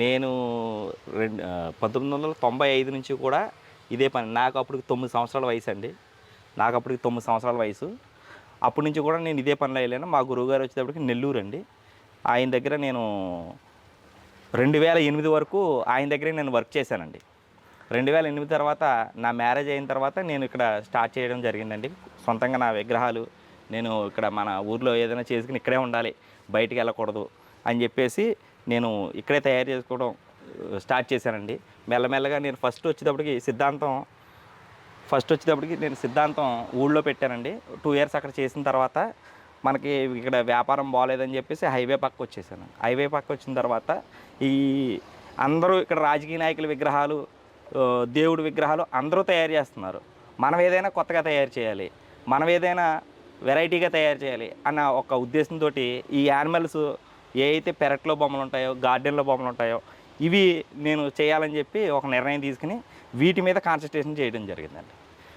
నేను 1995 నుంచి కూడా ఇదే పని. నాకు అప్పటికి 9 సంవత్సరాల వయసండి. నాకు అప్పటికి 9 సంవత్సరాల వయసు. అప్పటి నుంచి కూడా నేను ఇదే పనిలో వెళ్ళాను. మా గురువుగారు వచ్చేటప్పటికి నెల్లూరండి. ఆయన దగ్గర నేను 2008 వరకు ఆయన దగ్గరే నేను వర్క్ చేశానండి. 2008 తర్వాత నా మ్యారేజ్ అయిన తర్వాత నేను ఇక్కడ స్టార్ట్ చేయడం జరిగిందండి. సొంతంగా నా విగ్రహాలు నేను ఇక్కడ మన ఊర్లో ఏదైనా చేసుకుని ఇక్కడే ఉండాలి, బయటికి వెళ్ళకూడదు అని చెప్పేసి నేను ఇక్కడే తయారు చేసుకోవడం స్టార్ట్ చేశానండి. మెల్లమెల్లగా నేను ఫస్ట్ వచ్చేటప్పటికి నేను సిద్ధాంతం ఊళ్ళో పెట్టానండి. 2 ఇయర్స్ అక్కడ చేసిన తర్వాత మనకి ఇక్కడ వ్యాపారం బాగోలేదని చెప్పేసి హైవే పక్క వచ్చేసాను. హైవే పక్క వచ్చిన తర్వాత ఈ అందరూ ఇక్కడ రాజకీయ నాయకుల విగ్రహాలు, దేవుడి విగ్రహాలు అందరూ తయారు చేస్తున్నారు. మనం ఏదైనా కొత్తగా తయారు చేయాలి, మనం ఏదైనా వెరైటీగా తయారు చేయాలి అన్న ఒక ఉద్దేశంతో ఈ యానిమల్స్ ఏ అయితే పెరట్లో బొమ్మలు ఉంటాయో, గార్డెన్లో బొమ్మలు ఉంటాయో ఇవి నేను చేయాలని చెప్పి ఒక నిర్ణయం తీసుకుని వీటి మీద కాన్సన్ట్రేషన్ చేయడం జరిగిందండి.